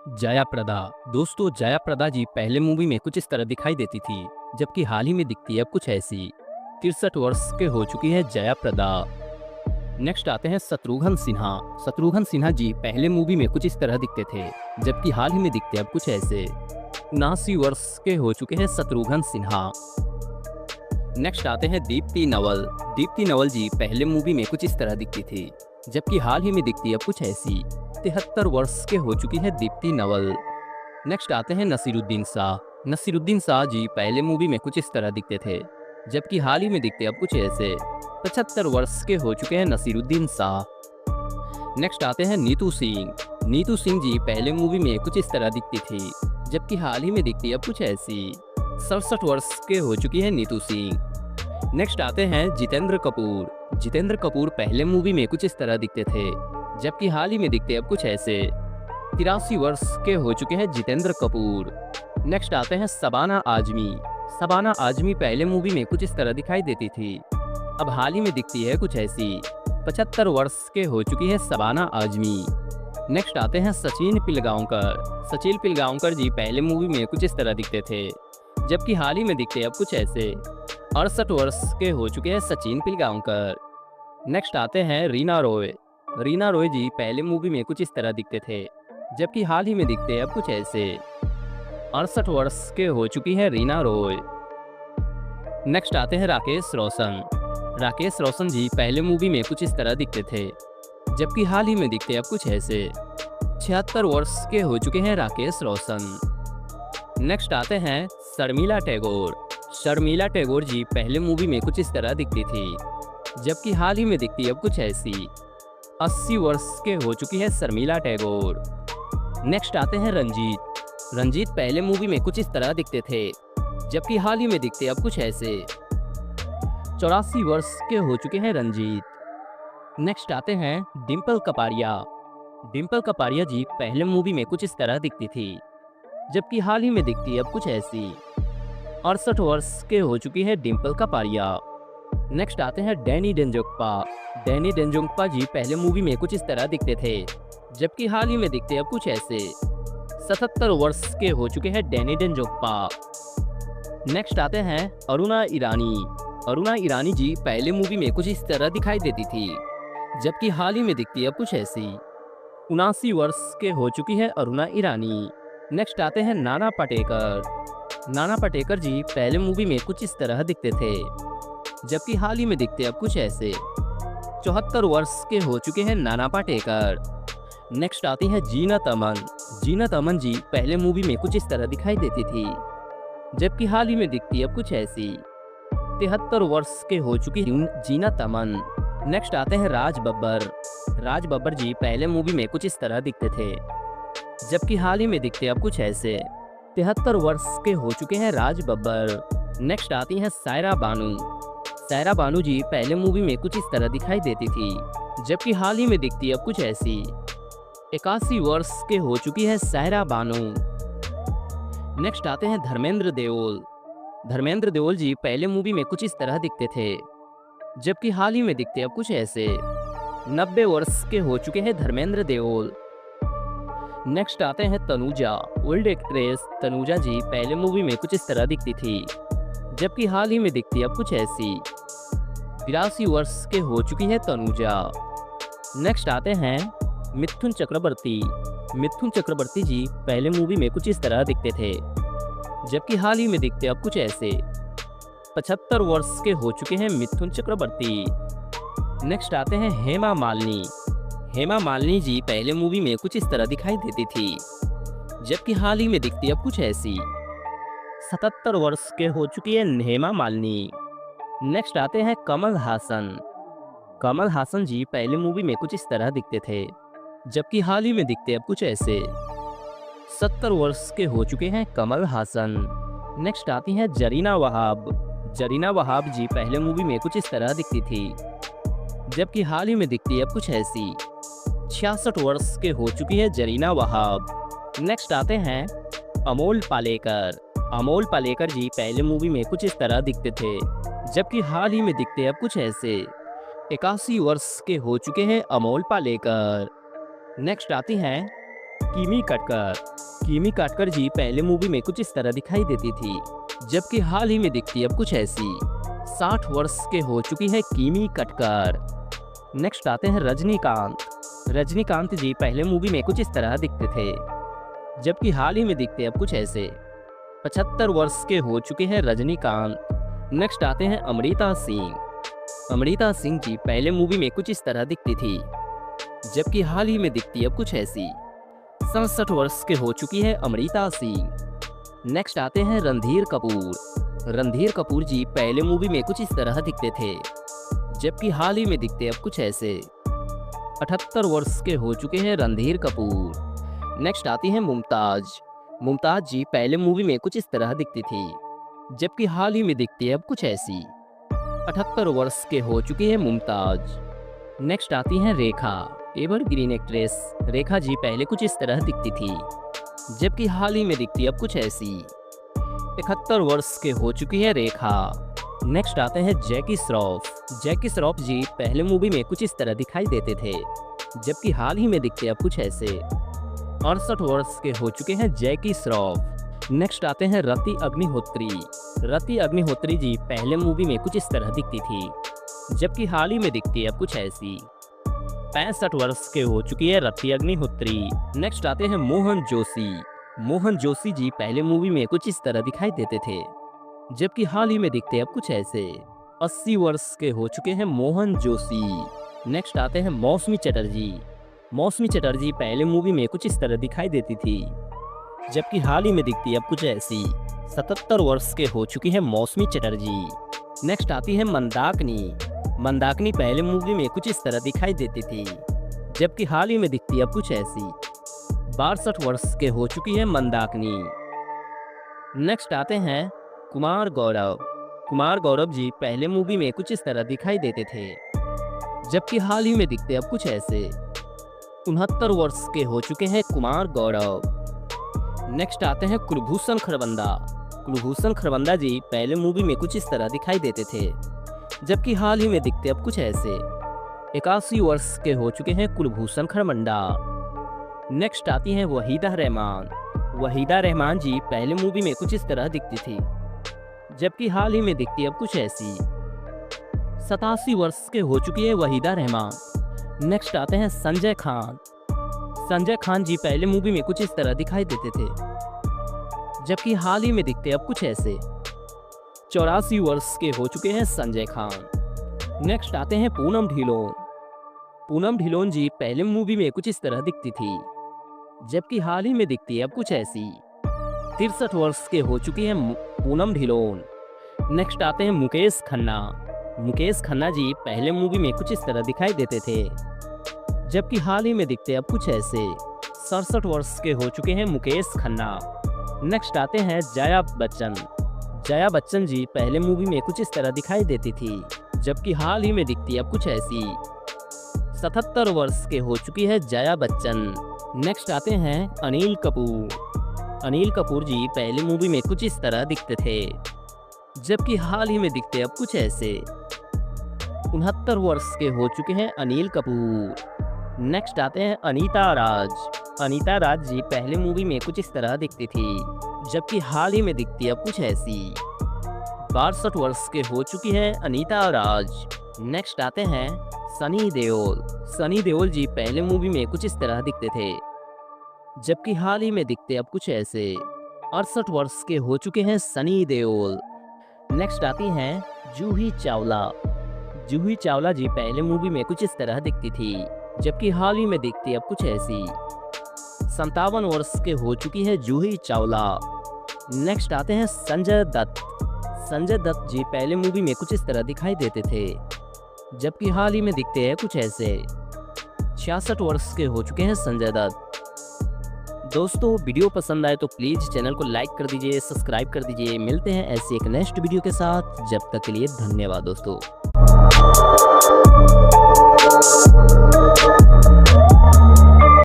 जया प्रदा। दोस्तों, जया प्रदा जी पहले मूवी में कुछ इस तरह दिखाई देती थी, जबकि हाल ही में दिखती है अब कुछ ऐसी। 63 वर्ष के हो चुकी है जया प्रदा। नेक्स्ट आते हैं शत्रुघ्न सिन्हा। शत्रुघ्न सिन्हा जी पहले मूवी में कुछ इस तरह दिखते थे, जबकि हाल ही में दिखते अब कुछ ऐसे। 79 वर्ष के हो चुके हैं शत्रुघ्न सिन्हा। नेक्स्ट आते हैं दीप्ति नवल। दीप्ति नवल जी पहले मूवी में कुछ इस तरह दिखती थी, जबकि हाल ही में दिखती अब कुछ ऐसी। 73 वर्ष के हो चुकी है दीप्ति नवल। नेक्स्ट आते हैं नसीरुद्दीन शाह। नसीरुद्दीन शाह जी पहले मूवी में कुछ इस तरह दिखते थे, जबकि हाल ही में दिखते अब कुछ ऐसे। 75 वर्ष के हो चुके हैं नसीरुद्दीन शाह। नेक्स्ट आते हैं नीतू सिंह। नीतू सिंह जी पहले मूवी में कुछ इस तरह दिखती थी, जबकि हाल ही में दिखती अब कुछ ऐसी। 67 वर्ष के हो चुकी है नीतू सिंह। नेक्स्ट आते हैं जितेंद्र कपूर। जितेंद्र कपूर पहले मूवी में कुछ इस तरह दिखते थे, जबकि हाल ही में दिखते अब कुछ ऐसे। 83 वर्ष के हो चुके हैं जितेंद्र कपूर। नेक्स्ट आते हैं शबाना आजमी। शबाना आजमी पहले मूवी में कुछ इस तरह दिखाई देती थी, अब हाल ही में दिखती है कुछ ऐसी। 75 वर्ष के हो चुकी है शबाना आजमी। नेक्स्ट आते हैं सचिन पिलगांवकर। सचिन पिलगांवकर जी पहले मूवी में कुछ इस तरह दिखते थे, जबकि हाल ही में दिखते अब कुछ ऐसे। 68 वर्ष के हो चुके हैं सचिन पिलगांवकर। नेक्स्ट आते हैं रीना रॉय। रीना रॉय जी पहले मूवी में कुछ इस तरह दिखते थे, जबकि हाल ही में दिखते अब कुछ ऐसे। 68 वर्ष के हो चुकी है रीना रॉय। नेक्स्ट आते हैं राकेश रोशन। राकेश रोशन जी पहले मूवी में कुछ इस तरह दिखते थे, जबकि हाल ही में दिखते अब कुछ ऐसे। 76 वर्ष के हो चुके हैं राकेश रोशन। नेक्स्ट आते हैं शर्मिला टैगोर। शर्मिला टैगोर जी पहले मूवी में कुछ इस तरह दिखती थी, जबकि हाल ही में दिखती अब कुछ ऐसी। 80 वर्ष के हो चुकी है शर्मिला टैगोर। नेक्स्ट आते हैं रंजीत। रंजीत पहले मूवी में कुछ इस तरह दिखते थे, जबकि हाल ही में दिखते अब कुछ ऐसे। 84 वर्ष के हो चुके हैं रंजीत। नेक्स्ट आते हैं डिम्पल कपाड़िया। डिम्पल कपाड़िया जी पहले मूवी में कुछ इस तरह दिखती थी, जबकि हाल ही में दिखती अब कुछ ऐसी। 68 वर्ष के हो चुकी है डिम्पल कपाड़िया। नेक्स्ट आते हैं डैनी डेंजोंगपा। डैनी डेंजोंगपा जी पहले मूवी में कुछ इस तरह दिखते थे, जबकि हाल ही में दिखते अब कुछ ऐसे। 77 वर्ष के हो चुके हैं डैनी डेंजोंगपा। नेक्स्ट आते हैं अरुणा ईरानी। अरुणा ईरानी जी पहले मूवी में कुछ इस तरह दिखाई देती थी, जबकि हाल ही में दिखती अब कुछ ऐसी। 79 वर्ष के हो चुकी है अरुणा ईरानी। नेक्स्ट आते हैं नाना पाटेकर। नाना पाटेकर जी पहले मूवी में कुछ इस तरह दिखते थे, जबकि हाल ही में दिखते अब कुछ ऐसे। 74 वर्ष के हो चुके हैं नाना पाटेकर। नेक्स्ट आती है जीनत अमन। जीनत अमन जी पहले मूवी में कुछ इस तरह दिखाई देती थी, जबकि हाल ही में दिखती अब कुछ ऐसी। 73 वर्ष के हो चुकी जीनत अमन। नेक्स्ट आते हैं राज बब्बर। राज बब्बर जी पहले मूवी में कुछ इस तरह दिखते थे, जबकि हाल ही में दिखते अब कुछ ऐसे। 73 वर्ष के हो चुके हैं राज बब्बर। नेक्स्ट आती हैं सायरा बानू। सायरा बानू जी पहले मूवी में कुछ इस तरह दिखाई देती थी, जबकि हाल ही में दिखती अब कुछ ऐसी। 81 वर्ष के हो चुकी है सायरा बानू। नेक्स्ट आते हैं धर्मेंद्र देओल। धर्मेंद्र देओल जी पहले मूवी में कुछ इस तरह दिखते थे, जबकि हाल ही में दिखते अब कुछ ऐसे। 90 वर्ष के हो चुके हैं धर्मेंद्र देओल। नेक्स्ट आते हैं तनुजा। ओल्ड एक्ट्रेस तनुजा जी पहले मूवी में कुछ इस तरह दिखती थी, जबकि हाल ही में दिखती अब कुछ ऐसी। 83 वर्ष के हो चुकी है तनुजा। नेक्स्ट आते हैं मिथुन चक्रवर्ती। मिथुन चक्रवर्ती जी पहले मूवी में कुछ इस तरह दिखते थे, जबकि हाल ही में दिखते अब कुछ ऐसे। 75 वर्ष के हो चुके हैं मिथुन चक्रवर्ती। नेक्स्ट आते हैं हेमा मालिनी। हेमा मालिनी जी पहले मूवी में कुछ इस तरह दिखाई देती थी, जबकि हाल ही में दिखती अब कुछ ऐसी। 77 वर्ष के हो चुकी है हेमा मालिनी। नेक्स्ट आते हैं कमल हासन। कमल हासन जी पहले मूवी में कुछ इस तरह दिखते थे, जबकि हाल ही में दिखते अब कुछ ऐसे। 70 वर्ष के हो चुके हैं कमल हासन। नेक्स्ट आती हैं जरीना वहाब। जरीना वहाब जी पहले मूवी में कुछ इस तरह दिखती थी, जबकि हाल ही में दिखती अब कुछ ऐसी। 66 वर्ष के हो चुकी है जरीना वहाब। नेक्स्ट आते हैं अमोल पालेकर। अमोल पालेकर जी पहले मूवी में कुछ इस तरह दिखते थे, जबकि हाल ही में दिखते अब कुछ ऐसे। 81 वर्ष के हो चुके हैं अमोल पालेकर। नेक्स्ट आती हैं किमी कटकर। किमी काटकर जी पहले मूवी में कुछ इस तरह दिखाई देती थी, जबकि हाल ही में दिखती अब कुछ ऐसी। 60 वर्ष के हो चुकी है किमी कटकर। नेक्स्ट आते हैं रजनीकांत। रजनीकांत जी पहले मूवी में कुछ इस तरह दिखते थे, जबकि हाल ही में दिखते अब कुछ ऐसे। 75 वर्ष के हो चुके हैं रजनीकांत। नेक्स्ट आते हैं अमृता सिंह। अमृता सिंह जी पहले मूवी में कुछ इस तरह दिखती थी, जबकि हाल ही में दिखती अब कुछ ऐसी। 67 वर्ष के हो चुकी है अमृता सिंह। नेक्स्ट आते हैं रणधीर कपूर। रणधीर कपूर जी पहले मूवी में कुछ इस तरह दिखते थे, जबकि हाल ही में दिखते अब कुछ ऐसे। 78 वर्ष के हो चुके हैं रणधीर कपूर। नेक्स्ट आती हैं मुमताज। मुमताज जी पहले मूवी में कुछ इस तरह दिखती थी, जबकि हाल ही में दिखती है अब कुछ ऐसी। 78 वर्ष के हो चुकी है मुमताज। नेक्स्ट आती हैं रेखा। एवरग्रीन एक्ट्रेस रेखा जी पहले कुछ इस तरह दिखती थी, जबकि हाल ही में दिखती अब कुछ ऐसी। 71 वर्ष के हो चुकी है रेखा। नेक्स्ट आते हैं जैकी श्रॉफ। जैकी श्रॉफ जी पहले मूवी में कुछ इस तरह दिखाई देते थे, जबकि हाल ही में दिखते अब कुछ ऐसे। 68 वर्ष के हो चुके हैं जैकी श्रॉफ। नेक्स्ट आते हैं रति अग्निहोत्री। रति अग्निहोत्री जी पहले मूवी में कुछ इस तरह दिखती थी, जबकि हाल ही में दिखती है अब कुछ ऐसी। 65 वर्ष के हो चुकी है रति अग्निहोत्री। नेक्स्ट आते हैं मोहन जोशी। मोहन जोशी जी पहले मूवी में कुछ इस तरह दिखाई देते थे, जबकि हाल ही में दिखते अब कुछ ऐसे। 80 वर्ष के हो चुके हैं मोहन जोशी। नेक्स्ट आते हैं मौसमी चटर्जी। मौसमी चटर्जी पहले मूवी में कुछ इस तरह दिखाई देती थी, जबकि हाल ही में दिखती अब कुछ ऐसी। 77 वर्ष के हो चुकी है मौसमी चटर्जी। नेक्स्ट आती है मंदाकिनी। मंदाकिनी पहले मूवी में कुछ इस तरह दिखाई देती थी, जबकि हाल ही में दिखती अब कुछ ऐसी। 62 वर्ष के हो चुकी है मंदाकिनी। नेक्स्ट आते हैं कुमार गौरव। कुमार गौरव जी पहले मूवी में कुछ इस तरह दिखाई देते थे, जबकि हाल ही में दिखते अब कुछ ऐसे। 69 वर्ष के हो चुके हैं कुमार गौरव। नेक्स्ट आते हैं कुलभूषण खरबंदा। कुलभूषण खरबंदा जी पहले मूवी में कुछ इस तरह दिखाई देते थे, जबकि हाल ही में दिखते अब कुछ ऐसे। 81 वर्ष के हो चुके हैं कुलभूषण खरबंदा। नेक्स्ट आती हैं वहीदा रहमान। वहीदा रहमान जी पहले मूवी में कुछ इस तरह दिखती थी, जबकि हाल ही में दिखती अब कुछ ऐसी। 87 वर्ष के हो चुकी है वहीदा रहमान। नेक्स्ट आते हैं संजय खान। संजय खान जी पहले मूवी में कुछ इस तरह दिखाई देते थे, जबकि हाल ही में दिखते अब कुछ ऐसे। 84 वर्ष के हो चुके हैं संजय खान। नेक्स्ट आते हैं पूनम ढिलोन। पूनम ढिलोन जी पहले मूवी में कुछ इस तरह दिखती थी, जबकि हाल ही में दिखती है अब कुछ ऐसी। 63 वर्ष के हो चुकी है पूनम ढिलोन। नेक्स्ट आते हैं मुकेश खन्ना। मुकेश खन्ना जी पहले मूवी में कुछ इस तरह दिखाई देते थे, जबकि हाल ही में दिखते अब कुछ ऐसे। 67 वर्ष के हो चुके हैं मुकेश खन्ना। नेक्स्ट आते हैं जया बच्चन। जया बच्चन जी पहले मूवी में कुछ इस तरह दिखाई देती थी, जबकि हाल ही में दिखती अब कुछ ऐसी। 77 वर्ष के हो चुकी है जया बच्चन। नेक्स्ट आते हैं अनिल कपूर। अनिल कपूर जी पहले मूवी में कुछ इस तरह दिखते थे, जबकि हाल ही में दिखते अब कुछ ऐसे। 69 वर्ष के हो चुके हैं अनिल कपूर। नेक्स्ट आते हैं अनीता राज। अनीता राज जी पहले मूवी में कुछ इस तरह दिखती थी, जबकि हाल ही में दिखती अब कुछ ऐसी। 62 वर्ष के हो चुकी है अनीता राज। नेक्स्ट आते हैं सनी देओल। सनी देओल जी पहले मूवी में कुछ इस तरह दिखते थे, जबकि हाल ही में दिखते अब कुछ ऐसे। 68 वर्ष के हो चुके हैं सनी देओल। नेक्स्ट आती हैं जूही चावला। जूही चावला जी पहले मूवी में कुछ इस तरह दिखती थी, जबकि हाल ही में दिखती अब कुछ ऐसी। 57 वर्ष के हो चुकी है जूही चावला। नेक्स्ट आते हैं संजय दत्त। संजय दत्त जी पहले मूवी में कुछ इस तरह दिखाई देते थे, जबकि हाल ही में दिखते हैं कुछ ऐसे। 66 वर्ष के हो चुके हैं संजय दत्त। दोस्तों वीडियो पसंद आए तो प्लीज़ चैनल को लाइक कर दीजिए, सब्सक्राइब कर दीजिए। मिलते हैं ऐसे एक नेक्स्ट वीडियो के साथ, जब तक के लिए धन्यवाद दोस्तों।